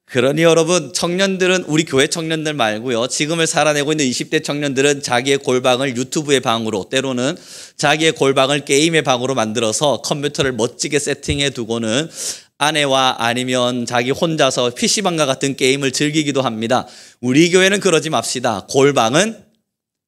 그러니 여러분, 청년들은, 우리 교회 청년들 말고요, 지금을 살아내고 있는 20대 청년들은 자기의 골방을 유튜브의 방으로, 때로는 자기의 골방을 게임의 방으로 만들어서 컴퓨터를 멋지게 세팅해 두고는 아내와 아니면 자기 혼자서 PC방과 같은 게임을 즐기기도 합니다. 우리 교회는 그러지 맙시다. 골방은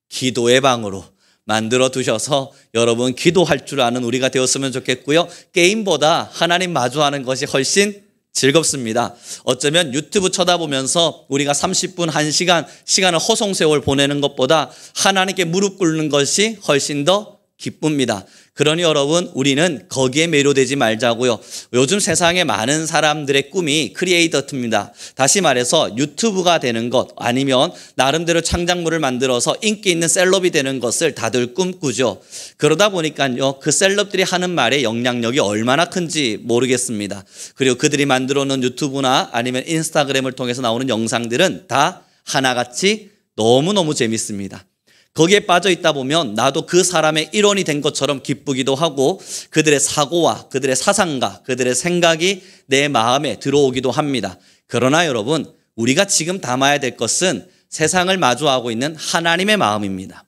기도의 방으로 만들어 두셔서 여러분 기도할 줄 아는 우리가 되었으면 좋겠고요. 게임보다 하나님 마주하는 것이 훨씬 즐겁습니다. 어쩌면 유튜브 쳐다보면서 우리가 30분, 1시간 시간을 허송세월 보내는 것보다 하나님께 무릎 꿇는 것이 훨씬 더 기쁩니다. 그러니 여러분, 우리는 거기에 매료되지 말자고요. 요즘 세상에 많은 사람들의 꿈이 크리에이터입니다. 다시 말해서 유튜브가 되는 것, 아니면 나름대로 창작물을 만들어서 인기 있는 셀럽이 되는 것을 다들 꿈꾸죠. 그러다 보니까요, 그 셀럽들이 하는 말의 영향력이 얼마나 큰지 모르겠습니다. 그리고 그들이 만들어 놓은 유튜브나 아니면 인스타그램을 통해서 나오는 영상들은 다 하나같이 너무너무 재밌습니다. 거기에 빠져 있다 보면 나도 그 사람의 일원이 된 것처럼 기쁘기도 하고, 그들의 사고와 그들의 사상과 그들의 생각이 내 마음에 들어오기도 합니다. 그러나 여러분, 우리가 지금 담아야 될 것은 세상을 마주하고 있는 하나님의 마음입니다.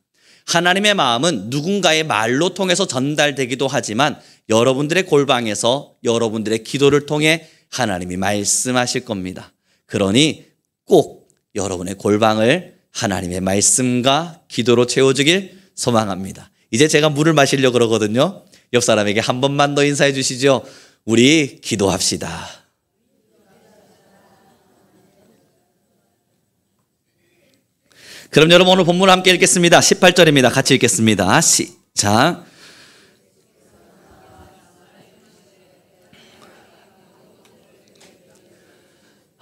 하나님의 마음은 누군가의 말로 통해서 전달되기도 하지만 여러분들의 골방에서 여러분들의 기도를 통해 하나님이 말씀하실 겁니다. 그러니 꼭 여러분의 골방을 하나님의 말씀과 기도로 채워주길 소망합니다. 이제 제가 물을 마시려고 그러거든요. 옆 사람에게 한 번만 더 인사해 주시죠. 우리 기도합시다. 그럼 여러분, 오늘 본문을 함께 읽겠습니다. 18절입니다. 같이 읽겠습니다. 시작.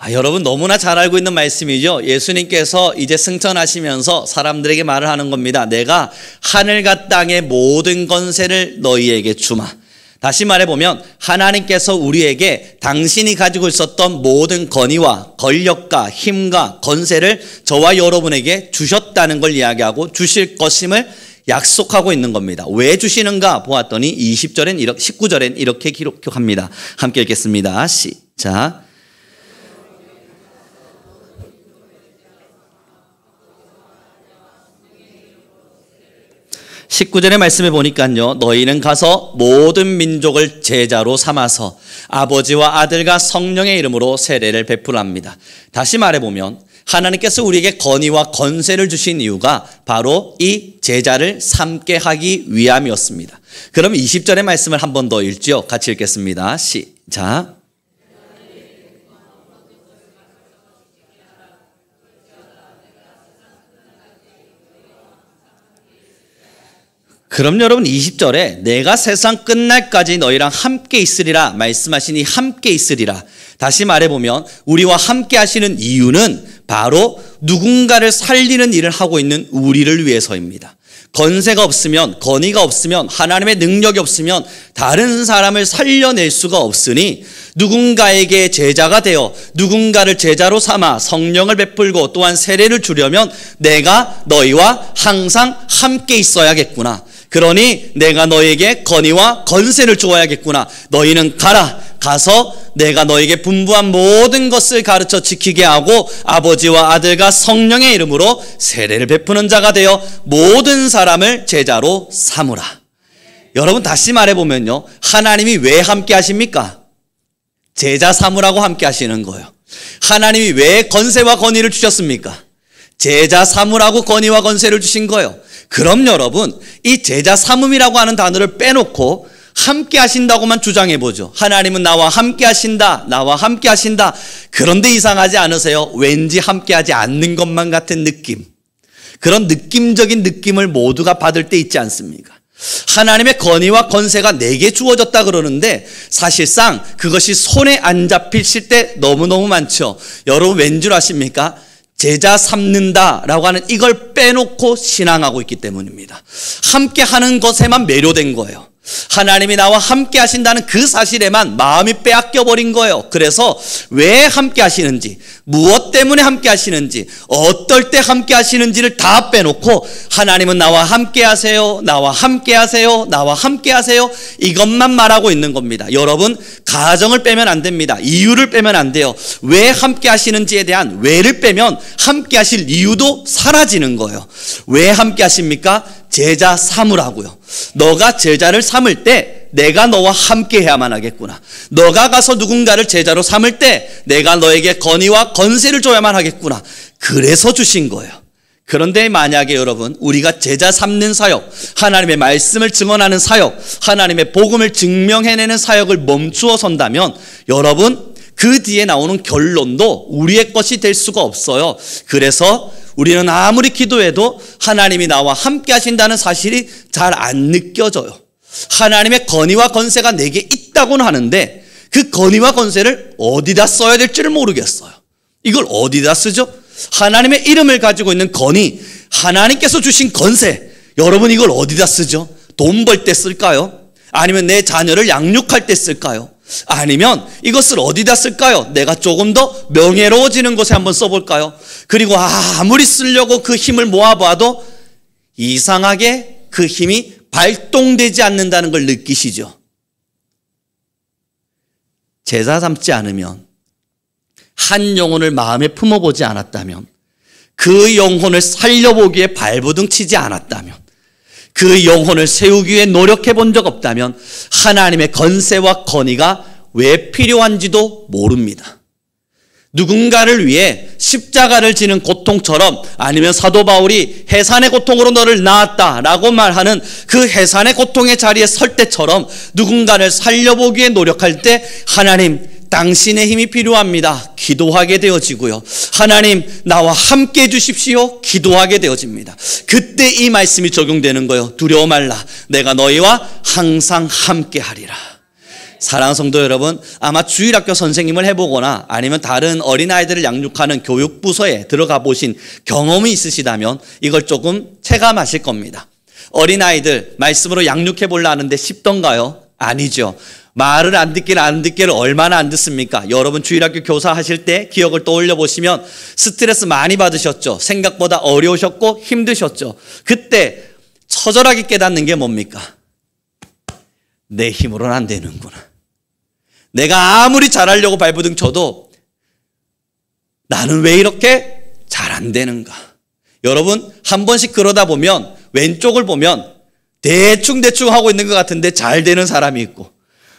여러분, 너무나 잘 알고 있는 말씀이죠. 예수님께서 이제 승천하시면서 사람들에게 말을 하는 겁니다. 내가 하늘과 땅의 모든 권세를 너희에게 주마. 다시 말해보면 하나님께서 우리에게 당신이 가지고 있었던 모든 권위와 권력과 힘과 권세를 저와 여러분에게 주셨다는 걸 이야기하고 주실 것임을 약속하고 있는 겁니다. 왜 주시는가 보았더니 19절엔 이렇게 기록합니다. 함께 읽겠습니다. 시작. 19절의 말씀에 보니까요, 너희는 가서 모든 민족을 제자로 삼아서 아버지와 아들과 성령의 이름으로 세례를 베풀랍니다. 다시 말해보면 하나님께서 우리에게 권위와 권세를 주신 이유가 바로 이 제자를 삼게 하기 위함이었습니다. 그럼 20절의 말씀을 한 번 더 읽죠. 같이 읽겠습니다. 시작. 그럼 여러분, 20절에 내가 세상 끝날까지 너희랑 함께 있으리라 말씀하신 이 함께 있으리라, 다시 말해보면 우리와 함께 하시는 이유는 바로 누군가를 살리는 일을 하고 있는 우리를 위해서입니다. 권세가 없으면, 권위가 없으면, 하나님의 능력이 없으면 다른 사람을 살려낼 수가 없으니 누군가에게 제자가 되어 누군가를 제자로 삼아 성령을 베풀고 또한 세례를 주려면 내가 너희와 항상 함께 있어야겠구나. 그러니 내가 너에게 권위와 권세를 주어야겠구나. 너희는 가서 내가 너에게 분부한 모든 것을 가르쳐 지키게 하고 아버지와 아들과 성령의 이름으로 세례를 베푸는 자가 되어 모든 사람을 제자로 삼으라. 여러분, 다시 말해보면요, 하나님이 왜 함께 하십니까? 제자 삼으라고 함께 하시는 거예요. 하나님이 왜 권세와 권위를 주셨습니까? 제자 삼으라고 권위와 권세를 주신 거예요. 그럼 여러분, 이 제자 삼음이라고 하는 단어를 빼놓고 함께 하신다고만 주장해보죠. 하나님은 나와 함께 하신다, 나와 함께 하신다. 그런데 이상하지 않으세요? 왠지 함께 하지 않는 것만 같은 느낌, 그런 느낌적인 느낌을 모두가 받을 때 있지 않습니까? 하나님의 권위와 권세가 내게 주어졌다 그러는데 사실상 그것이 손에 안 잡힐 때 너무너무 많죠. 여러분, 왠 줄 아십니까? 제자 삼는다라고 하는 이걸 빼놓고 신앙하고 있기 때문입니다. 함께 하는 것에만 매료된 거예요. 하나님이 나와 함께 하신다는 그 사실에만 마음이 빼앗겨 버린 거예요. 그래서 왜 함께 하시는지, 무엇 때문에 함께 하시는지, 어떨 때 함께 하시는지를 다 빼놓고 하나님은 나와 함께 하세요, 나와 함께 하세요, 나와 함께 하세요, 이것만 말하고 있는 겁니다. 여러분, 가정을 빼면 안 됩니다. 이유를 빼면 안 돼요. 왜 함께 하시는지에 대한 왜를 빼면 함께 하실 이유도 사라지는 거예요. 왜 함께 하십니까? 제자 삼으라고요. 너가 제자를 삼을 때 내가 너와 함께 해야만 하겠구나. 너가 가서 누군가를 제자로 삼을 때 내가 너에게 권위와 권세를 줘야만 하겠구나. 그래서 주신 거예요. 그런데 만약에 여러분, 우리가 제자 삼는 사역, 하나님의 말씀을 증언하는 사역, 하나님의 복음을 증명해내는 사역을 멈추어 선다면 여러분, 그 뒤에 나오는 결론도 우리의 것이 될 수가 없어요. 그래서 우리는 아무리 기도해도 하나님이 나와 함께 하신다는 사실이 잘 안 느껴져요. 하나님의 권위와 권세가 내게 있다고는 하는데 그 권위와 권세를 어디다 써야 될지를 모르겠어요. 이걸 어디다 쓰죠? 하나님의 이름을 가지고 있는 권위, 하나님께서 주신 권세, 여러분 이걸 어디다 쓰죠? 돈 벌 때 쓸까요? 아니면 내 자녀를 양육할 때 쓸까요? 아니면 이것을 어디다 쓸까요? 내가 조금 더 명예로워지는 곳에 한번 써볼까요? 그리고 아무리 쓰려고 그 힘을 모아봐도 이상하게 그 힘이 발동되지 않는다는 걸 느끼시죠? 제자 삼지 않으면, 한 영혼을 마음에 품어보지 않았다면, 그 영혼을 살려보기에 발버둥 치지 않았다면, 그 영혼을 세우기 위해 노력해 본 적 없다면 하나님의 권세와 권위가 왜 필요한지도 모릅니다. 누군가를 위해 십자가를 지는 고통처럼, 아니면 사도 바울이 해산의 고통으로 너를 낳았다라고 말하는 그 해산의 고통의 자리에 설 때처럼 누군가를 살려보기에 노력할 때 하나님, 당신의 힘이 필요합니다. 기도하게 되어지고요. 하나님, 나와 함께 해주십시오. 기도하게 되어집니다. 그때 이 말씀이 적용되는 거예요. 두려워 말라. 내가 너희와 항상 함께 하리라. 사랑하는 성도 여러분, 아마 주일학교 선생님을 해보거나 아니면 다른 어린아이들을 양육하는 교육부서에 들어가 보신 경험이 있으시다면 이걸 조금 체감하실 겁니다. 어린아이들 말씀으로 양육해 보려 하는데 쉽던가요? 아니죠. 말을 안 듣기를 얼마나 안 듣습니까? 여러분 주일학교 교사 하실 때 기억을 떠올려 보시면 스트레스 많이 받으셨죠? 생각보다 어려우셨고 힘드셨죠? 그때 처절하게 깨닫는 게 뭡니까? 내 힘으로는 안 되는구나. 내가 아무리 잘하려고 발버둥 쳐도 나는 왜 이렇게 잘 안 되는가? 여러분 한 번씩 그러다 보면 왼쪽을 보면 대충 하고 있는 것 같은데 잘 되는 사람이 있고,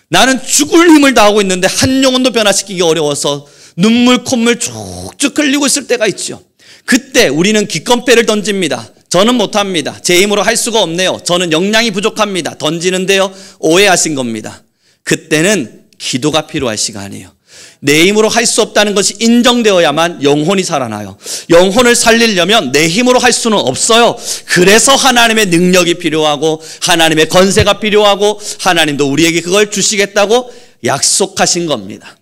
나는 죽을 힘을 다하고 있는데 한 영혼도 변화시키기 어려워서 눈물 콧물 쭉쭉 흘리고 있을 때가 있죠. 그때 우리는 기껏배를 던집니다. 저는 못합니다. 제 힘으로 할 수가 없네요. 저는 역량이 부족합니다. 던지는데요, 오해하신 겁니다. 그때는 기도가 필요할 시간이에요. 내 힘으로 할 수 없다는 것이 인정되어야만 영혼이 살아나요. 영혼을 살리려면 내 힘으로 할 수는 없어요. 그래서 하나님의 능력이 필요하고 하나님의 권세가 필요하고 하나님도 우리에게 그걸 주시겠다고 약속하신 겁니다.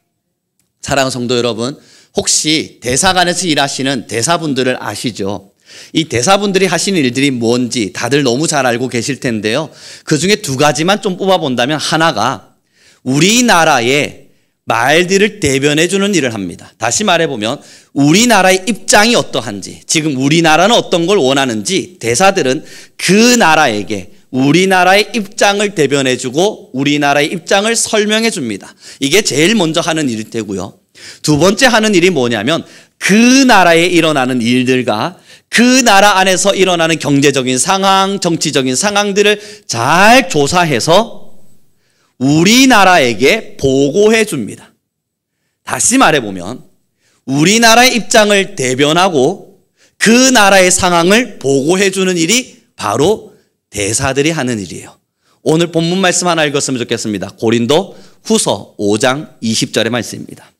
사랑하는 성도 여러분, 혹시 대사관에서 일하시는 대사분들을 아시죠? 이 대사분들이 하시는 일들이 뭔지 다들 너무 잘 알고 계실 텐데요. 그 중에 두 가지만 좀 뽑아본다면, 하나가 우리나라의 말들을 대변해 주는 일을 합니다. 다시 말해보면 우리나라의 입장이 어떠한지, 지금 우리나라는 어떤 걸 원하는지 대사들은 그 나라에게 우리나라의 입장을 대변해 주고 우리나라의 입장을 설명해 줍니다. 이게 제일 먼저 하는 일일 테고요. 두 번째 하는 일이 뭐냐면 그 나라에 일어나는 일들과 그 나라 안에서 일어나는 경제적인 상황, 정치적인 상황들을 잘 조사해서 우리나라에게 보고해 줍니다. 다시 말해보면 우리나라의 입장을 대변하고 그 나라의 상황을 보고해 주는 일이 바로 대사들이 하는 일이에요. 오늘 본문 말씀 하나 읽었으면 좋겠습니다. 고린도 후서 5장 20절의 말씀입니다.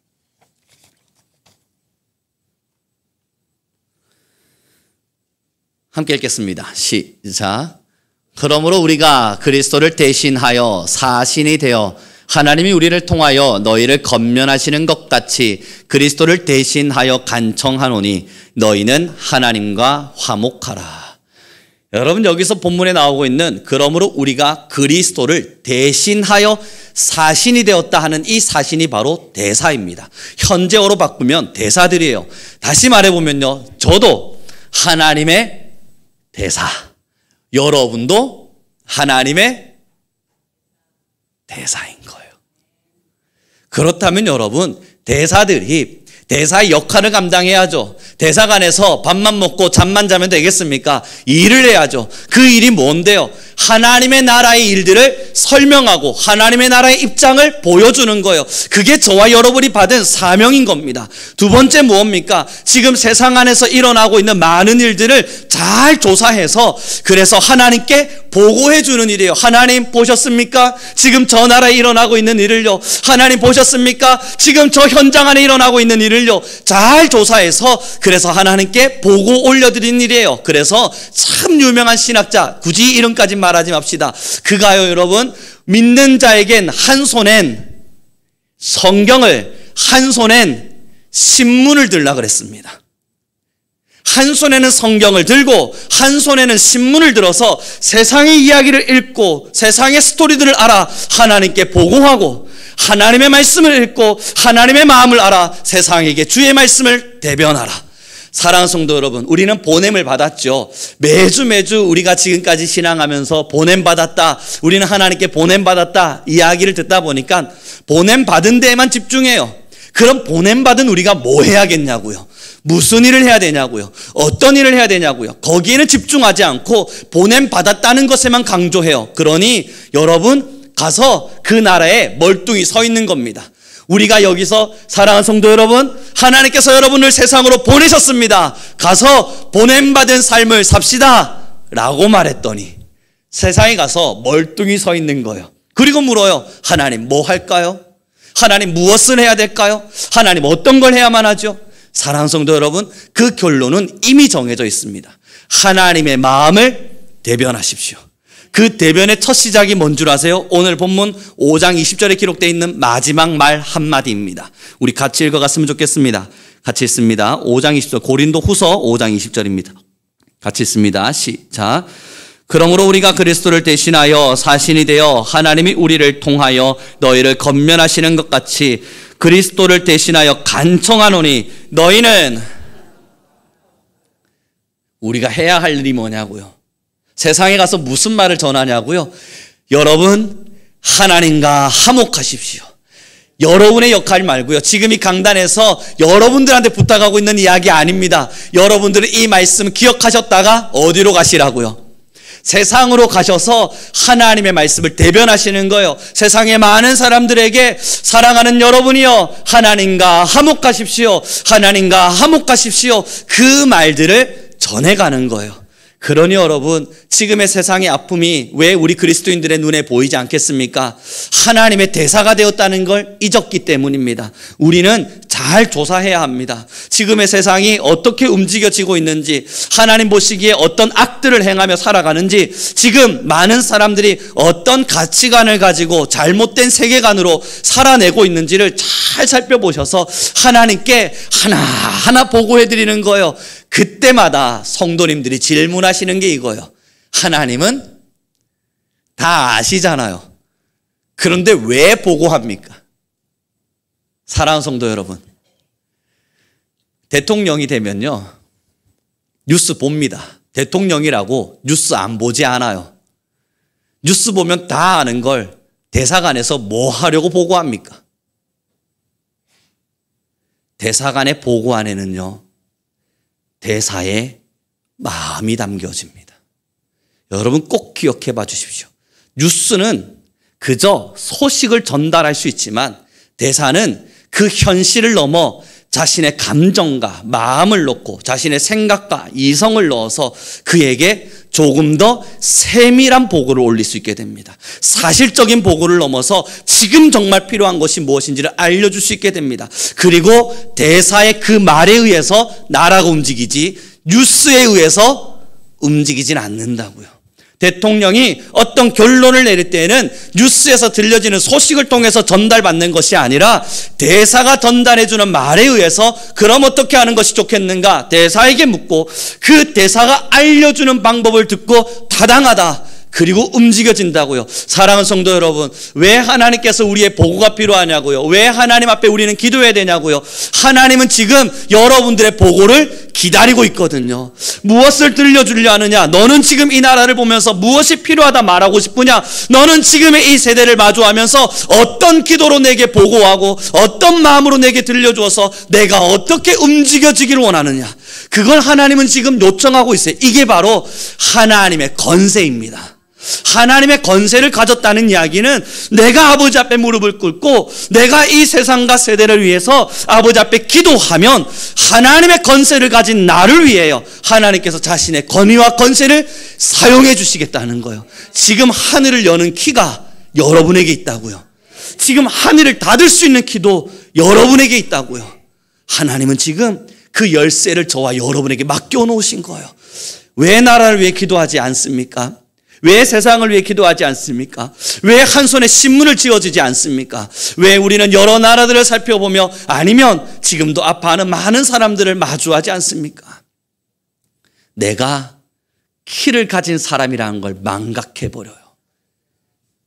함께 읽겠습니다. 시작. 그러므로 우리가 그리스도를 대신하여 사신이 되어 하나님이 우리를 통하여 너희를 권면하시는 것 같이 그리스도를 대신하여 간청하노니 너희는 하나님과 화목하라. 여러분 여기서 본문에 나오고 있는 그러므로 우리가 그리스도를 대신하여 사신이 되었다 하는 이 사신이 바로 대사입니다. 현재어로 바꾸면 대사들이에요. 다시 말해보면요. 저도 하나님의 대사, 여러분도 하나님의 대사인 거예요. 그렇다면 여러분 대사들이 대사의 역할을 감당해야죠. 대사관에서 밥만 먹고 잠만 자면 되겠습니까? 일을 해야죠. 그 일이 뭔데요? 하나님의 나라의 일들을 설명하고 하나님의 나라의 입장을 보여주는 거예요. 그게 저와 여러분이 받은 사명인 겁니다. 두 번째 무엇입니까? 지금 세상 안에서 일어나고 있는 많은 일들을 잘 조사해서 그래서 하나님께 보고해 주는 일이에요. 하나님 보셨습니까? 지금 저 나라에 일어나고 있는 일을요. 하나님 보셨습니까? 지금 저 현장 안에 일어나고 있는 일을요. 잘 조사해서 그래서 하나님께 보고 올려드린 일이에요. 그래서 참 유명한 신학자, 굳이 이름까지 말하지 맙시다. 그가요 여러분, 믿는 자에겐 한 손엔 성경을, 한 손엔 신문을 들라 그랬습니다. 한 손에는 성경을 들고 한 손에는 신문을 들어서 세상의 이야기를 읽고 세상의 스토리들을 알아 하나님께 보고하고 하나님의 말씀을 읽고 하나님의 마음을 알아 세상에게 주의 말씀을 대변하라. 사랑하는 성도 여러분, 우리는 보냄을 받았죠. 매주 우리가 지금까지 신앙하면서 보냄받았다, 우리는 하나님께 보냄받았다 이야기를 듣다 보니까 보냄받은 데에만 집중해요. 그럼 보냄받은 우리가 뭐 해야겠냐고요? 무슨 일을 해야 되냐고요? 어떤 일을 해야 되냐고요? 거기에는 집중하지 않고 보냄받았다는 것에만 강조해요. 그러니 여러분 가서 그 나라에 멀뚱히 서 있는 겁니다. 우리가 여기서 사랑하는 성도 여러분, 하나님께서 여러분을 세상으로 보내셨습니다. 가서 보냄받은 삶을 삽시다 라고 말했더니 세상에 가서 멀뚱히 서 있는 거예요. 그리고 물어요. 하나님 뭐 할까요? 하나님 무엇을 해야 될까요? 하나님 어떤 걸 해야만 하죠? 사랑하는 성도 여러분, 그 결론은 이미 정해져 있습니다. 하나님의 마음을 대변하십시오. 그 대변의 첫 시작이 뭔 줄 아세요? 오늘 본문 5장 20절에 기록되어 있는 마지막 말 한마디입니다. 우리 같이 읽어갔으면 좋겠습니다. 같이 읽습니다. 5장 20절, 고린도 후서 5장 20절입니다. 같이 읽습니다. 시작. 그러므로 우리가 그리스도를 대신하여 사신이 되어 하나님이 우리를 통하여 너희를 건면하시는 것 같이 그리스도를 대신하여 간청하노니 너희는, 우리가 해야 할 일이 뭐냐고요? 세상에 가서 무슨 말을 전하냐고요? 여러분 하나님과 화목하십시오. 여러분의 역할 말고요. 지금 이 강단에서 여러분들한테 부탁하고 있는 이야기 아닙니다. 여러분들은 이 말씀 기억하셨다가 어디로 가시라고요? 세상으로 가셔서 하나님의 말씀을 대변하시는 거예요. 세상의 많은 사람들에게 사랑하는 여러분이여 하나님과 화목하십시오. 하나님과 화목하십시오. 그 말들을 전해가는 거예요. 그러니 여러분 지금의 세상의 아픔이 왜 우리 그리스도인들의 눈에 보이지 않겠습니까? 하나님의 대사가 되었다는 걸 잊었기 때문입니다. 우리는 잘 조사해야 합니다. 지금의 세상이 어떻게 움직여지고 있는지, 하나님 보시기에 어떤 악들을 행하며 살아가는지, 지금 많은 사람들이 어떤 가치관을 가지고 잘못된 세계관으로 살아내고 있는지를 잘 살펴보셔서 하나님께 하나하나 보고해드리는 거예요. 그때마다 성도님들이 질문하시는 게 이거예요. 하나님은 다 아시잖아요. 그런데 왜 보고합니까? 사랑하는 성도 여러분, 대통령이 되면요 뉴스 봅니다. 대통령이라고 뉴스 안 보지 않아요. 뉴스 보면 다 아는 걸 대사관에서 뭐 하려고 보고합니까? 대사관의 보고 안에는요 대사의 마음이 담겨집니다. 여러분 꼭 기억해 봐 주십시오. 뉴스는 그저 소식을 전달할 수 있지만 대사는 그 현실을 넘어 자신의 감정과 마음을 넣고 자신의 생각과 이성을 넣어서 그에게 조금 더 세밀한 보고를 올릴 수 있게 됩니다. 사실적인 보고를 넘어서 지금 정말 필요한 것이 무엇인지를 알려줄 수 있게 됩니다. 그리고 대사의 그 말에 의해서 나라가 움직이지 뉴스에 의해서 움직이진 않는다고요. 대통령이 어떤 결론을 내릴 때에는 뉴스에서 들려지는 소식을 통해서 전달받는 것이 아니라 대사가 전달해주는 말에 의해서 그럼 어떻게 하는 것이 좋겠는가 대사에게 묻고 그 대사가 알려주는 방법을 듣고 타당하다 그리고 움직여진다고요. 사랑하는 성도 여러분, 왜 하나님께서 우리의 보고가 필요하냐고요? 왜 하나님 앞에 우리는 기도해야 되냐고요? 하나님은 지금 여러분들의 보고를 기다리고 있거든요. 무엇을 들려주려 하느냐? 너는 지금 이 나라를 보면서 무엇이 필요하다 말하고 싶으냐? 너는 지금의 이 세대를 마주하면서 어떤 기도로 내게 보고하고 어떤 마음으로 내게 들려주어서 내가 어떻게 움직여지기를 원하느냐? 그걸 하나님은 지금 요청하고 있어요. 이게 바로 하나님의 건세입니다. 하나님의 건세를 가졌다는 이야기는 내가 아버지 앞에 무릎을 꿇고 내가 이 세상과 세대를 위해서 아버지 앞에 기도하면 하나님의 건세를 가진 나를 위해요. 하나님께서 자신의 권위와 건세를 사용해 주시겠다는 거예요. 지금 하늘을 여는 키가 여러분에게 있다고요. 지금 하늘을 닫을 수 있는 키도 여러분에게 있다고요. 하나님은 지금 그 열쇠를 저와 여러분에게 맡겨 놓으신 거예요. 왜 나라를 위해 기도하지 않습니까? 왜 세상을 위해 기도하지 않습니까? 왜 한 손에 신문을 쥐어주지 않습니까? 왜 우리는 여러 나라들을 살펴보며 아니면 지금도 아파하는 많은 사람들을 마주하지 않습니까? 내가 키를 가진 사람이라는 걸 망각해버려요.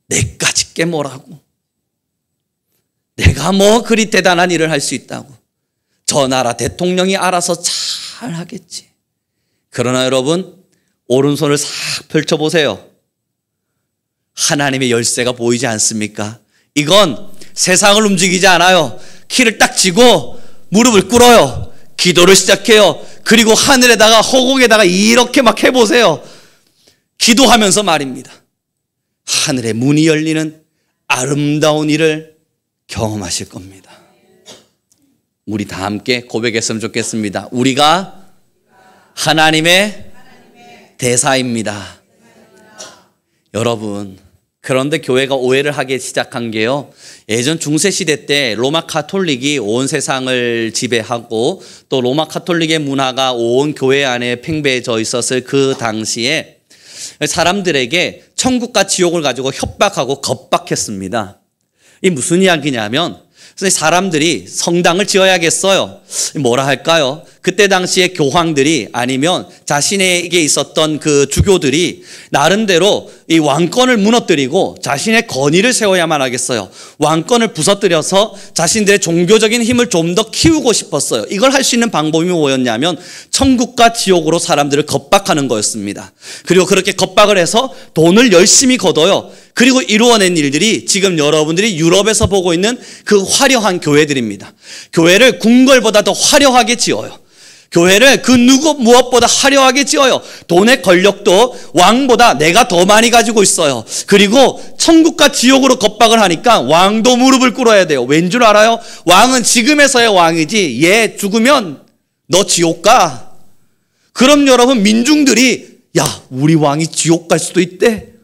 내까짓 게 뭐라고? 내가 뭐 그리 대단한 일을 할 수 있다고? 저 나라 대통령이 알아서 잘 하겠지. 그러나 여러분, 오른손을 싹 펼쳐보세요. 하나님의 열쇠가 보이지 않습니까? 이건 세상을 움직이지 않아요. 키를 딱 쥐고 무릎을 꿇어요. 기도를 시작해요. 그리고 하늘에다가 허공에다가 이렇게 막 해보세요. 기도하면서 말입니다. 하늘의 문이 열리는 아름다운 일을 경험하실 겁니다. 우리 다 함께 고백했으면 좋겠습니다. 우리가 하나님의 대사입니다. 여러분, 그런데 교회가 오해를 하기 시작한 게요, 예전 중세시대 때 로마 카톨릭이 온 세상을 지배하고 또 로마 카톨릭의 문화가 온 교회 안에 팽배해져 있었을 그 당시에 사람들에게 천국과 지옥을 가지고 협박하고 겁박했습니다. 이 무슨 이야기냐면 사람들이 성당을 지어야겠어요. 뭐라 할까요? 그때 당시에 교황들이 아니면 자신에게 있었던 그 주교들이 나름대로 이 왕권을 무너뜨리고 자신의 권위를 세워야만 하겠어요. 왕권을 부서뜨려서 자신들의 종교적인 힘을 좀 더 키우고 싶었어요. 이걸 할 수 있는 방법이 뭐였냐면 천국과 지옥으로 사람들을 겁박하는 거였습니다. 그리고 그렇게 겁박을 해서 돈을 열심히 걷어요. 그리고 이루어낸 일들이 지금 여러분들이 유럽에서 보고 있는 그 화려한 교회들입니다. 교회를 궁궐보다 더 화려하게 지어요. 교회를 그 누구 무엇보다 화려하게 지어요. 돈의 권력도 왕보다 내가 더 많이 가지고 있어요. 그리고 천국과 지옥으로 겁박을 하니까 왕도 무릎을 꿇어야 돼요. 왠 줄 알아요? 왕은 지금에서의 왕이지 얘 죽으면 너 지옥 가. 그럼 여러분, 민중들이 야, 우리 왕이 지옥 갈 수도 있대.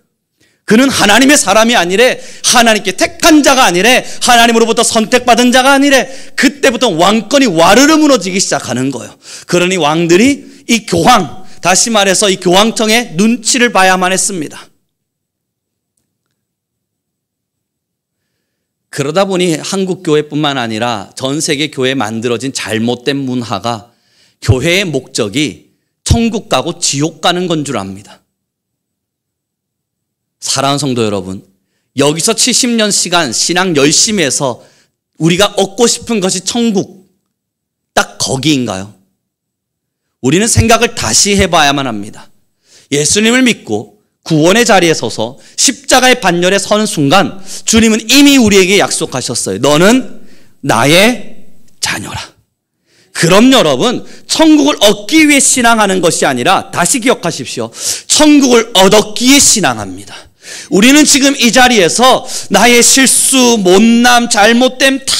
그는 하나님의 사람이 아니래. 하나님께 택한 자가 아니래. 하나님으로부터 선택받은 자가 아니래. 그때부터 왕권이 와르르 무너지기 시작하는 거예요. 그러니 왕들이 이 교황, 다시 말해서 이 교황청의 눈치를 봐야만 했습니다. 그러다 보니 한국 교회뿐만 아니라 전 세계 교회에 만들어진 잘못된 문화가 교회의 목적이 천국 가고 지옥 가는 건 줄 압니다. 사랑하는 성도 여러분, 여기서 70년 시간 신앙 열심히 해서 우리가 얻고 싶은 것이 천국, 딱 거기인가요? 우리는 생각을 다시 해봐야만 합니다. 예수님을 믿고 구원의 자리에 서서 십자가의 반열에 서는 순간 주님은 이미 우리에게 약속하셨어요. 너는 나의 자녀라. 그럼 여러분, 천국을 얻기 위해 신앙하는 것이 아니라 다시 기억하십시오. 천국을 얻었기에 신앙합니다. 우리는 지금 이 자리에서 나의 실수, 못남, 잘못됨 다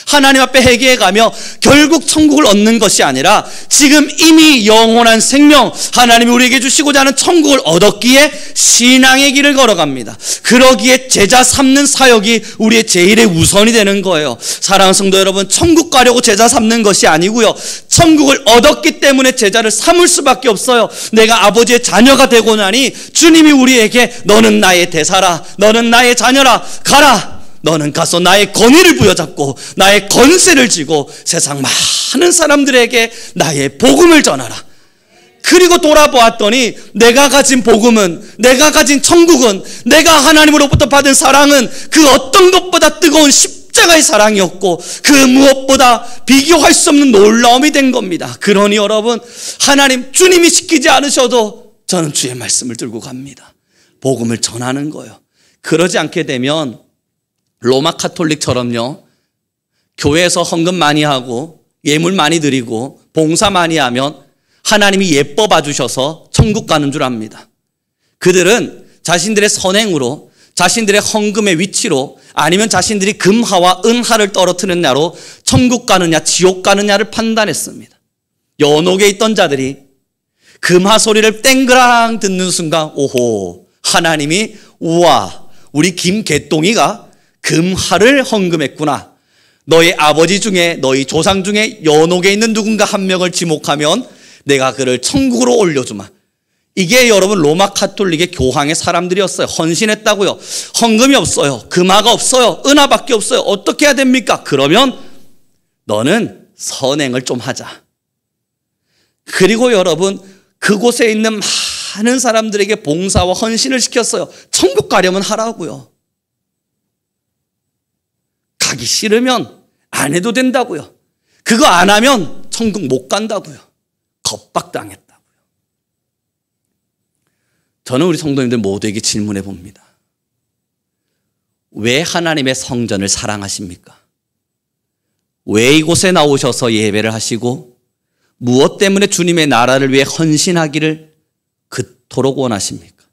하나님 앞에 회개해가며 결국 천국을 얻는 것이 아니라 지금 이미 영원한 생명, 하나님이 우리에게 주시고자 하는 천국을 얻었기에 신앙의 길을 걸어갑니다. 그러기에 제자 삼는 사역이 우리의 제일의 우선이 되는 거예요. 사랑하는 성도 여러분, 천국 가려고 제자 삼는 것이 아니고요, 천국을 얻었기 때문에 제자를 삼을 수밖에 없어요. 내가 아버지의 자녀가 되고 나니 주님이 우리에게 너는 나의 대사라, 너는 나의 자녀라, 가라, 너는 가서 나의 권위를 부여잡고 나의 권세를 쥐고 세상 많은 사람들에게 나의 복음을 전하라. 그리고 돌아보았더니 내가 가진 복음은, 내가 가진 천국은, 내가 하나님으로부터 받은 사랑은 그 어떤 것보다 뜨거운 십자가의 사랑이었고 그 무엇보다 비교할 수 없는 놀라움이 된 겁니다. 그러니 여러분, 하나님 주님이 시키지 않으셔도 저는 주의 말씀을 들고 갑니다. 복음을 전하는 거예요. 그러지 않게 되면 로마 카톨릭처럼요, 교회에서 헌금 많이 하고 예물 많이 드리고 봉사 많이 하면 하나님이 예뻐 봐주셔서 천국 가는 줄 압니다. 그들은 자신들의 선행으로, 자신들의 헌금의 위치로, 아니면 자신들이 금화와 은화를 떨어뜨리느냐로 천국 가느냐 지옥 가느냐를 판단했습니다. 연옥에 있던 자들이 금화 소리를 땡그랑 듣는 순간, 오호, 하나님이 우와, 우리 김개똥이가 금화를 헌금했구나. 너희 아버지 중에, 너희 조상 중에 연옥에 있는 누군가 한 명을 지목하면 내가 그를 천국으로 올려주마. 이게 여러분 로마 카톨릭의 교황의 사람들이었어요. 헌신했다고요. 헌금이 없어요. 금화가 없어요. 은화밖에 없어요. 어떻게 해야 됩니까? 그러면 너는 선행을 좀 하자. 그리고 여러분, 그곳에 있는 많은 사람들에게 봉사와 헌신을 시켰어요. 천국 가려면 하라고요. 가기 싫으면 안 해도 된다고요. 그거 안 하면 천국 못 간다고요. 겁박당했다고요. 저는 우리 성도님들 모두에게 질문해 봅니다. 왜 하나님의 성전을 사랑하십니까? 왜 이곳에 나오셔서 예배를 하시고 무엇 때문에 주님의 나라를 위해 헌신하기를 그토록 원하십니까?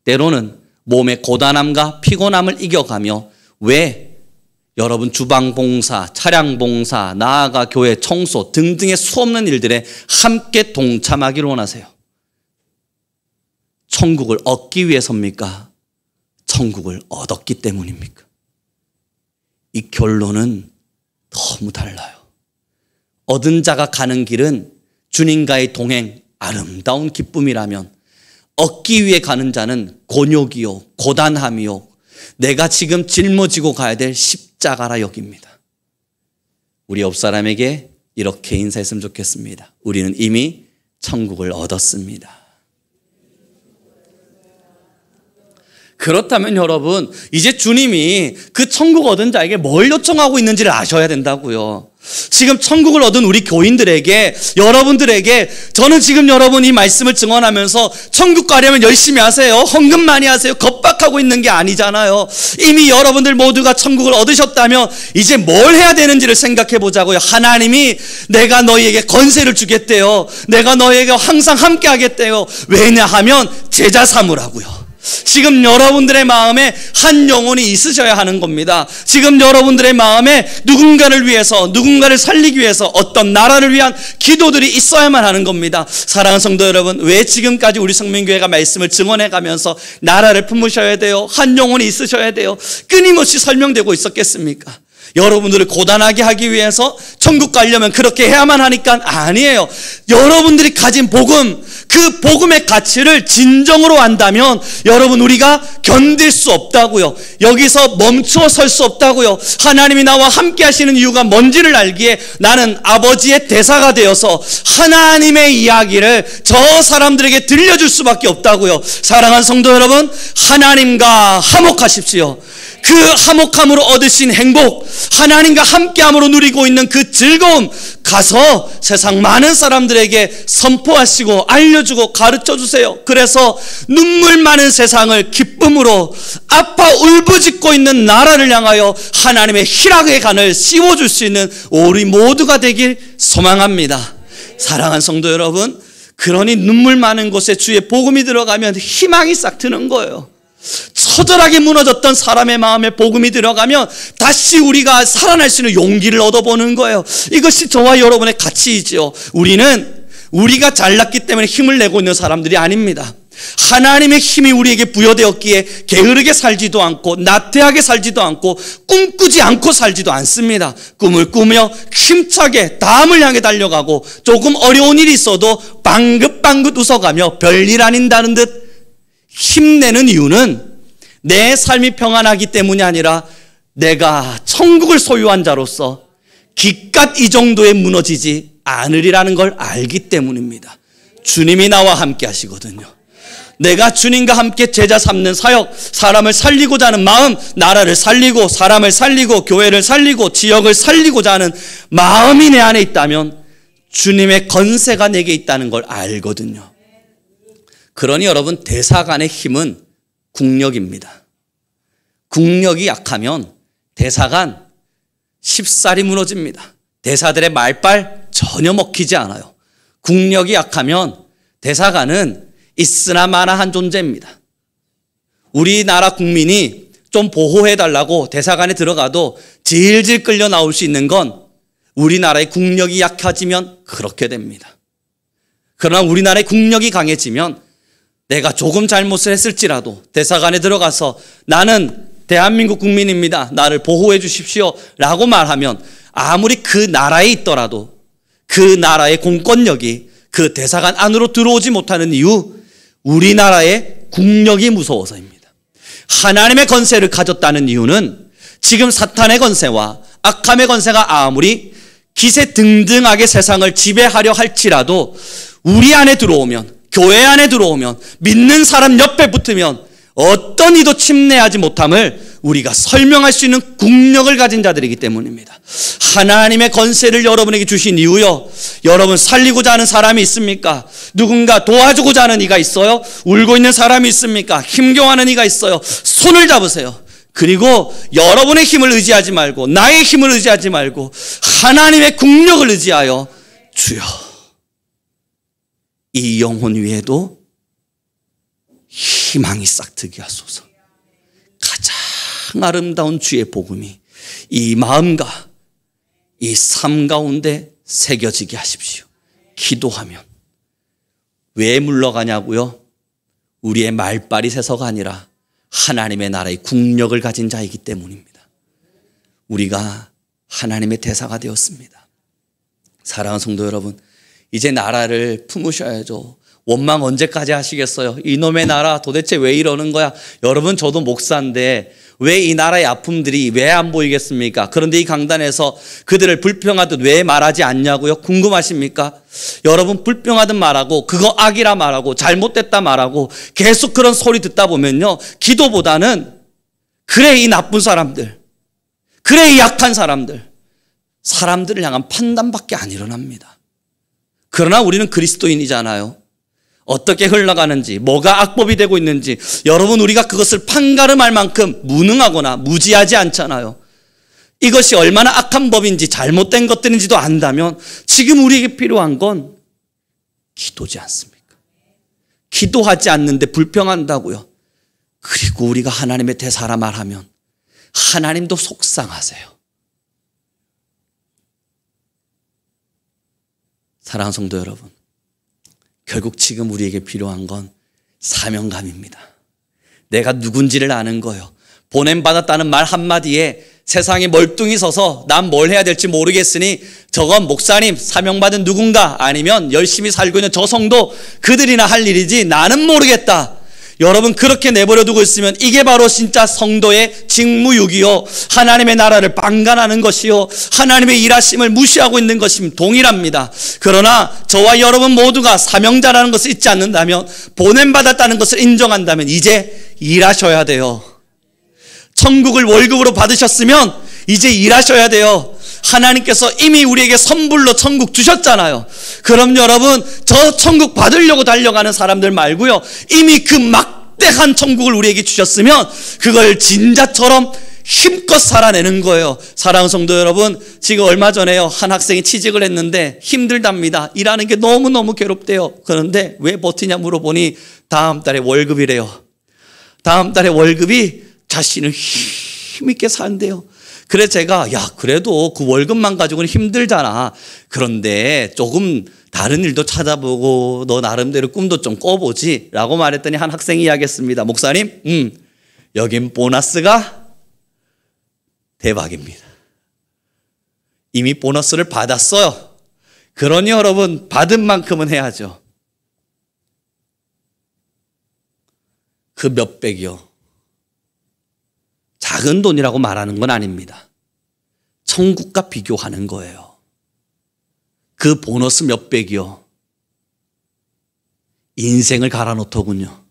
때로는 몸의 고단함과 피곤함을 이겨가며 왜 여러분 주방 봉사, 차량 봉사, 나아가 교회 청소 등등의 수없는 일들에 함께 동참하기를 원하세요? 천국을 얻기 위해서입니까? 천국을 얻었기 때문입니까? 이 결론은 너무 달라요. 얻은 자가 가는 길은 주님과의 동행, 아름다운 기쁨이라면 얻기 위해 가는 자는 곤욕이요, 고단함이요, 내가 지금 짊어지고 가야 될 십자가라 여깁니다. 우리 옆 사람에게 이렇게 인사했으면 좋겠습니다. 우리는 이미 천국을 얻었습니다. 그렇다면 여러분, 이제 주님이 그 천국 얻은 자에게 뭘 요청하고 있는지를 아셔야 된다고요. 지금 천국을 얻은 우리 교인들에게, 여러분들에게, 저는 지금 여러분 이 말씀을 증언하면서 천국 가려면 열심히 하세요, 헌금 많이 하세요, 겁박하고 있는 게 아니잖아요. 이미 여러분들 모두가 천국을 얻으셨다면 이제 뭘 해야 되는지를 생각해 보자고요. 하나님이 내가 너희에게 권세를 주겠대요. 내가 너희에게 항상 함께 하겠대요. 왜냐하면 제자 삼으라고요. 지금 여러분들의 마음에 한 영혼이 있으셔야 하는 겁니다. 지금 여러분들의 마음에 누군가를 위해서, 누군가를 살리기 위해서 어떤 나라를 위한 기도들이 있어야만 하는 겁니다. 사랑하는 성도 여러분, 왜 지금까지 우리 성민교회가 말씀을 증언해 가면서 나라를 품으셔야 돼요, 한 영혼이 있으셔야 돼요, 끊임없이 설명되고 있었겠습니까? 여러분들을 고단하게 하기 위해서 천국 가려면 그렇게 해야만 하니까 아니에요. 여러분들이 가진 복음, 그 복음의 가치를 진정으로 안다면 여러분 우리가 견딜 수 없다고요. 여기서 멈춰 설 수 없다고요. 하나님이 나와 함께 하시는 이유가 뭔지를 알기에 나는 아버지의 대사가 되어서 하나님의 이야기를 저 사람들에게 들려줄 수밖에 없다고요. 사랑하는 성도 여러분, 하나님과 화목하십시오. 그 화목함으로 얻으신 행복, 하나님과 함께함으로 누리고 있는 그 즐거움, 가서 세상 많은 사람들에게 선포하시고 알려주고 가르쳐주세요. 그래서 눈물 많은 세상을 기쁨으로, 아파 울부짖고 있는 나라를 향하여 하나님의 희락의 간을 씌워줄 수 있는 우리 모두가 되길 소망합니다. 사랑하는 성도 여러분, 그러니 눈물 많은 곳에 주의 복음이 들어가면 희망이 싹 트는 거예요. 처절하게 무너졌던 사람의 마음에 복음이 들어가면 다시 우리가 살아날 수 있는 용기를 얻어보는 거예요. 이것이 저와 여러분의 가치이지요. 우리가 잘났기 때문에 힘을 내고 있는 사람들이 아닙니다. 하나님의 힘이 우리에게 부여되었기에 게으르게 살지도 않고 나태하게 살지도 않고 꿈꾸지 않고 살지도 않습니다. 꿈을 꾸며 힘차게 다음을 향해 달려가고 조금 어려운 일이 있어도 방긋방긋 웃어가며 별일 아닌다는 듯 힘내는 이유는 내 삶이 평안하기 때문이 아니라 내가 천국을 소유한 자로서 기껏 이 정도에 무너지지 않으리라는 걸 알기 때문입니다. 주님이 나와 함께 하시거든요. 내가 주님과 함께 제자 삼는 사역, 사람을 살리고자 하는 마음, 나라를 살리고 사람을 살리고 교회를 살리고 지역을 살리고자 하는 마음이 내 안에 있다면 주님의 건세가 내게 있다는 걸 알거든요. 그러니 여러분, 대사관의 힘은 국력입니다. 국력이 약하면 대사관 쉽사리 무너집니다. 대사들의 말빨 전혀 먹히지 않아요. 국력이 약하면 대사관은 있으나 마나한 존재입니다. 우리나라 국민이 좀 보호해달라고 대사관에 들어가도 질질 끌려 나올 수 있는 건 우리나라의 국력이 약해지면 그렇게 됩니다. 그러나 우리나라의 국력이 강해지면 내가 조금 잘못을 했을지라도 대사관에 들어가서 나는 대한민국 국민입니다. 나를 보호해 주십시오 라고 말하면 아무리 그 나라에 있더라도 그 나라의 공권력이 그 대사관 안으로 들어오지 못하는 이유, 우리나라의 국력이 무서워서입니다. 하나님의 건세를 가졌다는 이유는 지금 사탄의 건세와 악함의 건세가 아무리 기세등등하게 세상을 지배하려 할지라도 우리 안에 들어오면, 교회 안에 들어오면, 믿는 사람 옆에 붙으면 어떤 이도 침내하지 못함을 우리가 설명할 수 있는 국력을 가진 자들이기 때문입니다. 하나님의 건세를 여러분에게 주신 이유요, 여러분 살리고자 하는 사람이 있습니까? 누군가 도와주고자 하는 이가 있어요? 울고 있는 사람이 있습니까? 힘겨워하는 이가 있어요? 손을 잡으세요. 그리고 여러분의 힘을 의지하지 말고 나의 힘을 의지하지 말고 하나님의 국력을 의지하여 주여, 이 영혼 위에도 희망이 싹트게 하소서. 가장 아름다운 주의 복음이 이 마음과 이 삶 가운데 새겨지게 하십시오. 기도하면 왜 물러가냐고요? 우리의 말빨이 새서가 아니라 하나님의 나라의 국력을 가진 자이기 때문입니다. 우리가 하나님의 대사가 되었습니다. 사랑하는 성도 여러분, 이제 나라를 품으셔야죠. 원망 언제까지 하시겠어요? 이놈의 나라 도대체 왜 이러는 거야? 여러분, 저도 목사인데 왜 이 나라의 아픔들이 왜 안 보이겠습니까? 그런데 이 강단에서 그들을 불평하듯 왜 말하지 않냐고요? 궁금하십니까? 여러분, 불평하듯 말하고 그거 악이라 말하고 잘못됐다 말하고 계속 그런 소리 듣다 보면요, 기도보다는 그래 이 나쁜 사람들, 그래 이 약한 사람들을 향한 판단밖에 안 일어납니다. 그러나 우리는 그리스도인이잖아요. 어떻게 흘러가는지, 뭐가 악법이 되고 있는지 여러분, 우리가 그것을 판가름할 만큼 무능하거나 무지하지 않잖아요. 이것이 얼마나 악한 법인지 잘못된 것들인지도 안다면 지금 우리에게 필요한 건 기도지 않습니까? 기도하지 않는데 불평한다고요. 그리고 우리가 하나님의 대사라 말하면 하나님도 속상하세요. 사랑하는 성도 여러분, 결국 지금 우리에게 필요한 건 사명감입니다. 내가 누군지를 아는 거예요. 보냄받았다는 말 한마디에 세상에 멀뚱히 서서 난 뭘 해야 될지 모르겠으니 저건 목사님, 사명받은 누군가, 아니면 열심히 살고 있는 저 성도, 그들이나 할 일이지 나는 모르겠다. 여러분, 그렇게 내버려 두고 있으면 이게 바로 진짜 성도의 직무유기요, 하나님의 나라를 방관하는 것이요, 하나님의 일하심을 무시하고 있는 것임 동일합니다. 그러나 저와 여러분 모두가 사명자라는 것을 잊지 않는다면, 보냄받았다는 것을 인정한다면 이제 일하셔야 돼요. 천국을 월급으로 받으셨으면 이제 일하셔야 돼요. 하나님께서 이미 우리에게 선불로 천국 주셨잖아요. 그럼 여러분, 저 천국 받으려고 달려가는 사람들 말고요, 이미 그 막대한 천국을 우리에게 주셨으면 그걸 진자처럼 힘껏 살아내는 거예요. 사랑하는 성도 여러분, 지금 얼마 전에요, 한 학생이 취직을 했는데 힘들답니다. 일하는 게 너무너무 괴롭대요. 그런데 왜 버티냐 물어보니 다음 달에 월급이래요. 다음 달에 월급이 자신은 힘있게 산대요. 그래서 제가 야 그래도 그 월급만 가지고는 힘들잖아. 그런데 조금 다른 일도 찾아보고 너 나름대로 꿈도 좀 꿔보지 라고 말했더니 한 학생이 이야기했습니다. 목사님 여긴 보너스가 대박입니다. 이미 보너스를 받았어요. 그러니 여러분 받은 만큼은 해야죠. 그 몇백이요. 작은 돈이라고 말하는 건 아닙니다. 천국과 비교하는 거예요. 그 보너스 몇백이요. 인생을 갈아놓더군요.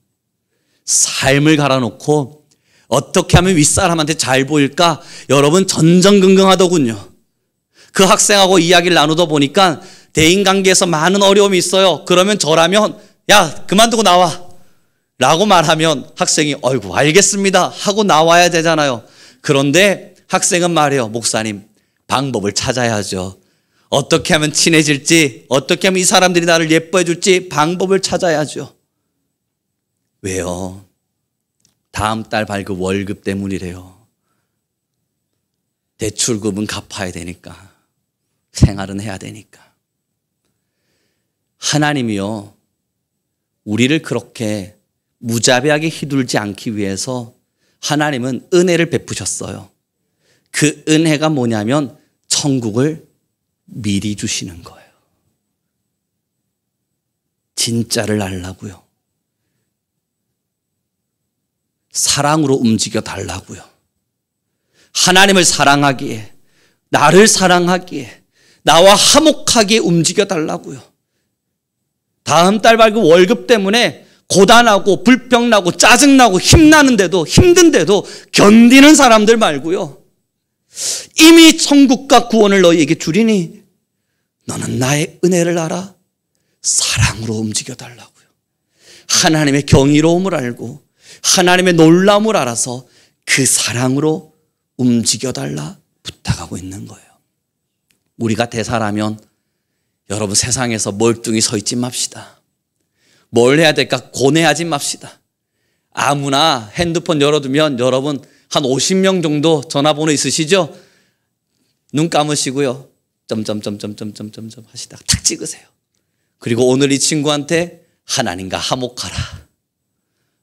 삶을 갈아놓고 어떻게 하면 윗사람한테 잘 보일까? 여러분 전전긍긍하더군요. 그 학생하고 이야기를 나누다 보니까 대인관계에서 많은 어려움이 있어요. 그러면 저라면 야 그만두고 나와 라고 말하면 학생이 어이구 알겠습니다 하고 나와야 되잖아요. 그런데 학생은 말해요. 목사님 방법을 찾아야죠. 어떻게 하면 친해질지 어떻게 하면 이 사람들이 나를 예뻐해 줄지 방법을 찾아야죠. 왜요? 다음 달 발급 월급 때문이래요. 대출금은 갚아야 되니까 생활은 해야 되니까. 하나님이요 우리를 그렇게 무자비하게 휘둘지 않기 위해서 하나님은 은혜를 베푸셨어요. 그 은혜가 뭐냐면 천국을 미리 주시는 거예요. 진짜를 알라고요. 사랑으로 움직여 달라고요. 하나님을 사랑하기에 나를 사랑하기에 나와 화목하게 움직여 달라고요. 다음 달 발급 월급 때문에 고단하고 불평나고 짜증나고 힘나는데도 힘든데도 견디는 사람들 말고요. 이미 천국과 구원을 너희에게 주리니 너는 나의 은혜를 알아 사랑으로 움직여 달라고요. 하나님의 경이로움을 알고 하나님의 놀라움을 알아서 그 사랑으로 움직여 달라 부탁하고 있는 거예요. 우리가 대사라면 여러분 세상에서 멀뚱히 서 있지 맙시다. 뭘 해야 될까 고뇌하지 맙시다. 아무나 핸드폰 열어두면 여러분 한 50명 정도 전화번호 있으시죠? 눈 감으시고요. 점점점점점점점 하시다가 탁 찍으세요. 그리고 오늘 이 친구한테 하나님과 화목하라.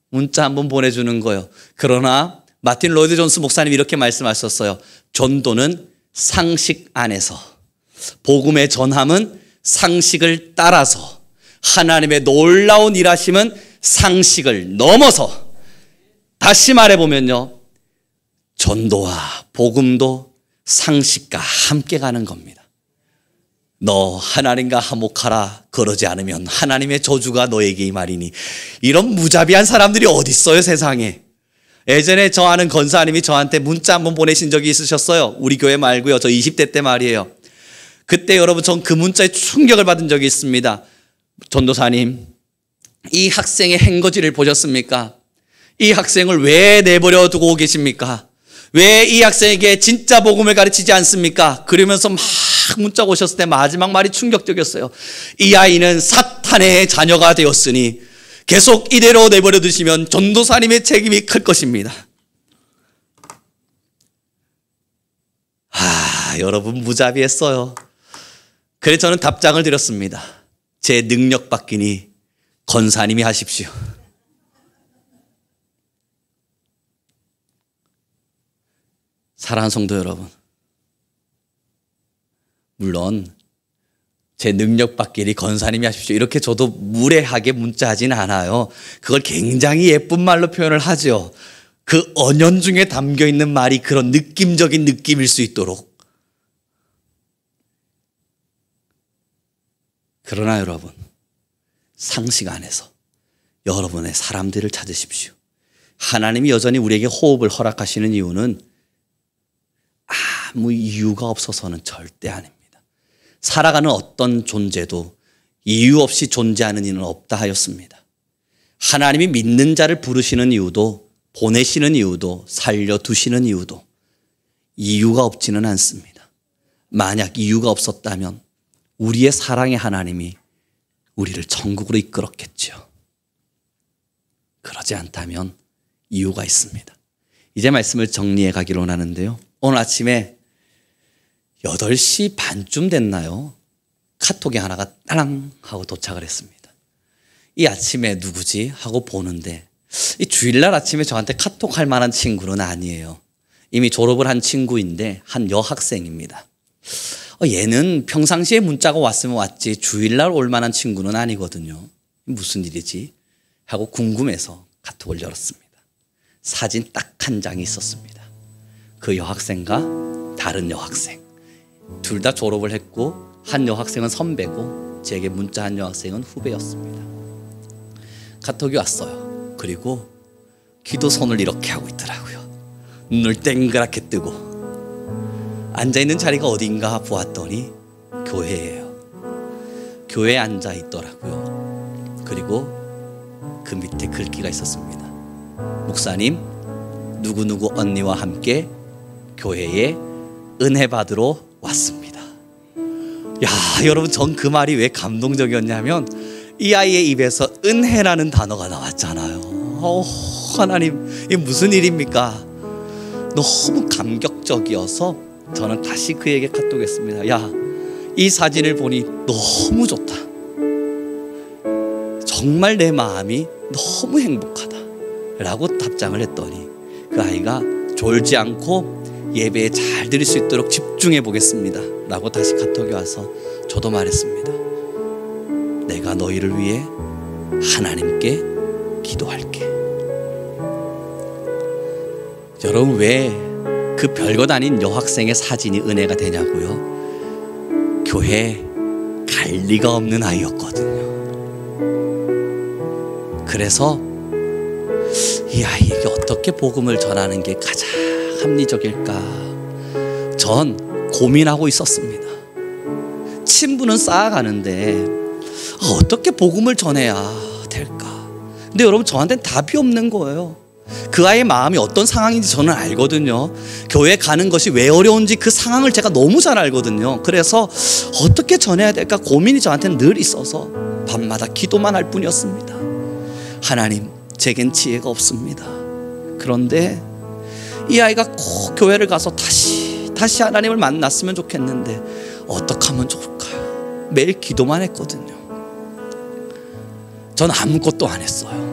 문자 한번 보내주는 거예요. 그러나 마틴 로이드 존스 목사님이 이렇게 말씀하셨어요. 전도는 상식 안에서 복음의 전함은 상식을 따라서 하나님의 놀라운 일하심은 상식을 넘어서 다시 말해보면요. 전도와 복음도 상식과 함께 가는 겁니다. 너 하나님과 화목하라 그러지 않으면 하나님의 저주가 너에게 임하리니. 이런 무자비한 사람들이 어디 있어요 세상에. 예전에 저 아는 권사님이 저한테 문자 한번 보내신 적이 있으셨어요. 우리 교회 말고요. 저 20대 때 말이에요. 그때 여러분 전 그 문자에 충격을 받은 적이 있습니다. 전도사님 이 학생의 행거지를 보셨습니까? 이 학생을 왜 내버려 두고 계십니까? 왜 이 학생에게 진짜 복음을 가르치지 않습니까? 그러면서 막 문자 오셨을 때 마지막 말이 충격적이었어요. 이 아이는 사탄의 자녀가 되었으니 계속 이대로 내버려 두시면 전도사님의 책임이 클 것입니다. 여러분 무자비했어요. 그래서 저는 답장을 드렸습니다. 제 능력 받기니 권사님이 하십시오. 사랑하는 성도 여러분, 물론 제 능력 받기니 권사님이 하십시오 이렇게 저도 무례하게 문자하진 않아요. 그걸 굉장히 예쁜 말로 표현을 하죠. 그 언연 중에 담겨있는 말이 그런 느낌적인 느낌일 수 있도록. 그러나 여러분, 상식 안에서 여러분의 사람들을 찾으십시오. 하나님이 여전히 우리에게 호흡을 허락하시는 이유는 아무 이유가 없어서는 절대 아닙니다. 살아가는 어떤 존재도 이유 없이 존재하는 이는 없다 하였습니다. 하나님이 믿는 자를 부르시는 이유도 보내시는 이유도 살려두시는 이유도 이유가 없지는 않습니다. 만약 이유가 없었다면 우리의 사랑의 하나님이 우리를 천국으로 이끌었겠죠. 그러지 않다면 이유가 있습니다. 이제 말씀을 정리해 가기로 하는데요. 오늘 아침에 8시 반쯤 됐나요? 카톡이 하나가 따랑 하고 도착을 했습니다. 이 아침에 누구지? 하고 보는데 이 주일날 아침에 저한테 카톡할 만한 친구는 아니에요. 이미 졸업을 한 친구인데 한 여학생입니다. 얘는 평상시에 문자가 왔으면 왔지 주일날 올 만한 친구는 아니거든요. 무슨 일이지? 하고 궁금해서 카톡을 열었습니다. 사진 딱 한 장이 있었습니다. 그 여학생과 다른 여학생. 둘 다 졸업을 했고 한 여학생은 선배고 제게 문자한 여학생은 후배였습니다. 카톡이 왔어요. 그리고 기도 손을 이렇게 하고 있더라고요. 눈을 땡그랗게 뜨고 앉아있는 자리가 어딘가 보았더니 교회예요. 교회에 앉아 있더라고요. 그리고 그 밑에 글귀가 있었습니다. 목사님, 누구누구 언니와 함께 교회에 은혜 받으러 왔습니다. 야, 여러분, 전 그 말이 왜 감동적이었냐면 이 아이의 입에서 은혜라는 단어가 나왔잖아요. 하나님, 이게 무슨 일입니까? 너무 감격적이어서 저는 다시 그에게 카톡했습니다. 야, 이 사진을 보니 너무 좋다. 정말 내 마음이 너무 행복하다 라고 답장을 했더니 그 아이가 졸지 않고 예배에 잘 드릴 수 있도록 집중해 보겠습니다 라고 다시 카톡이 와서 저도 말했습니다. 내가 너희를 위해 하나님께 기도할게. 여러분, 왜 그 별것 아닌 여학생의 사진이 은혜가 되냐고요? 교회 갈 리가 없는 아이였거든요. 그래서 이 아이에게 어떻게 복음을 전하는 게 가장 합리적일까? 전 고민하고 있었습니다. 친분은 쌓아가는데 어떻게 복음을 전해야 될까? 근데 여러분, 저한테는 답이 없는 거예요. 그 아이의 마음이 어떤 상황인지 저는 알거든요. 교회 가는 것이 왜 어려운지 그 상황을 제가 너무 잘 알거든요. 그래서 어떻게 전해야 될까 고민이 저한테는 늘 있어서 밤마다 기도만 할 뿐이었습니다. 하나님, 제겐 지혜가 없습니다. 그런데 이 아이가 꼭 교회를 가서 다시 하나님을 만났으면 좋겠는데 어떻게 하면 좋을까요? 매일 기도만 했거든요. 전 아무것도 안 했어요.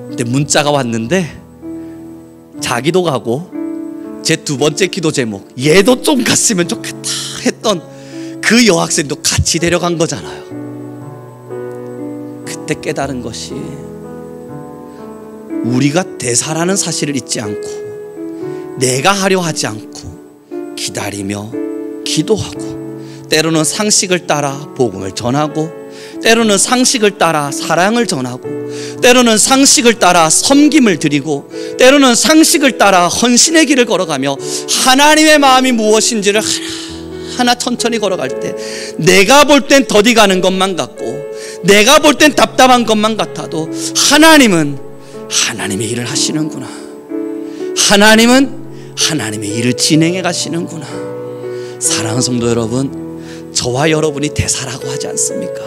근데 문자가 왔는데 자기도 가고 제 두 번째 기도 제목, 얘도 좀 갔으면 좋겠다 했던 그 여학생도 같이 데려간 거잖아요. 그때 깨달은 것이 우리가 대사라는 사실을 잊지 않고 내가 하려 하지 않고 기다리며 기도하고 때로는 상식을 따라 복음을 전하고 때로는 상식을 따라 사랑을 전하고 때로는 상식을 따라 섬김을 드리고 때로는 상식을 따라 헌신의 길을 걸어가며 하나님의 마음이 무엇인지를 하나하나 천천히 걸어갈 때 내가 볼 땐 더디 가는 것만 같고 내가 볼 땐 답답한 것만 같아도 하나님은 하나님의 일을 하시는구나. 하나님은 하나님의 일을 진행해 가시는구나. 사랑하는 성도 여러분, 저와 여러분이 대사라고 하지 않습니까?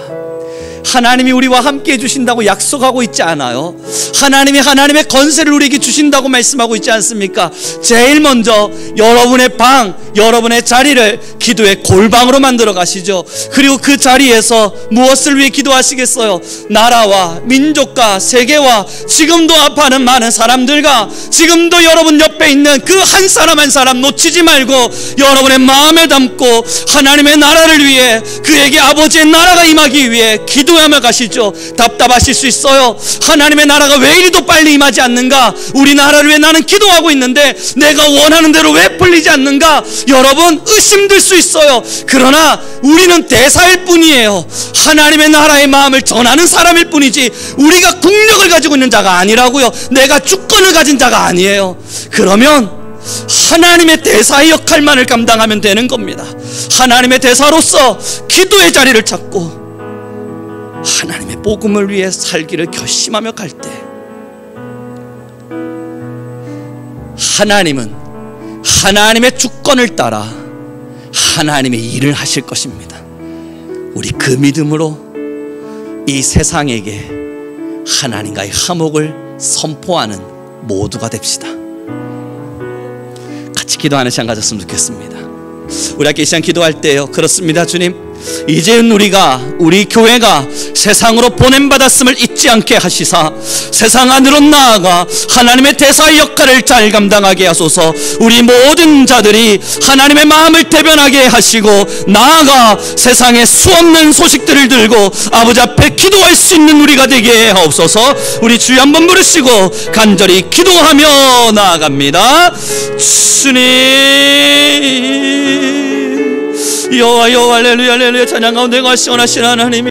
하나님이 우리와 함께 해주신다고 약속하고 있지 않아요? 하나님이 하나님의 건세를 우리에게 주신다고 말씀하고 있지 않습니까? 제일 먼저 여러분의 방, 여러분의 자리를 기도의 골방으로 만들어 가시죠. 그리고 그 자리에서 무엇을 위해 기도하시겠어요? 나라와 민족과 세계와 지금도 아파하는 많은 사람들과 지금도 여러분 옆에 있는 그 한 사람 한 사람 놓치지 말고 여러분의 마음에 담고 하나님의 나라를 위해 그에게 아버지의 나라가 임하기 위해 기도하며 가시죠. 답답하실 수 있어요. 하나님의 나라가 왜 이리도 빨리 임하지 않는가? 우리 나라를 위해 나는 기도하고 있는데 내가 원하는 대로 왜 풀리지 않는가? 여러분, 의심될 수 있어요. 그러나 우리는 대사일 뿐이에요. 하나님의 나라의 마음을 전하는 사람일 뿐이지 우리가 국력을 가지고 있는 자가 아니라고요. 내가 주권을 가진 자가 아니에요. 그러면 하나님의 대사의 역할만을 감당하면 되는 겁니다. 하나님의 대사로서 기도의 자리를 찾고 하나님의 복음을 위해 살기를 결심하며 갈 때 하나님은 하나님의 주권을 따라 하나님의 일을 하실 것입니다. 우리 그 믿음으로 이 세상에게 하나님과의 화목을 선포하는 모두가 됩시다. 같이 기도하는 시간 가졌으면 좋겠습니다. 우리 함께 이 시간 기도할 때요, 그렇습니다. 주님, 이제는 우리 교회가 세상으로 보냄받았음을 잊지 않게 하시사 세상 안으로 나아가 하나님의 대사의 역할을 잘 감당하게 하소서. 우리 모든 자들이 하나님의 마음을 대변하게 하시고 나아가 세상의 수없는 소식들을 들고 아버지 앞에 기도할 수 있는 우리가 되게 하옵소서. 우리 주여 한번 부르시고 간절히 기도하며 나아갑니다. 주님, 여호와 여호와 할렐루야 할렐루야. 찬양 가운데 거하시오나신 하나님,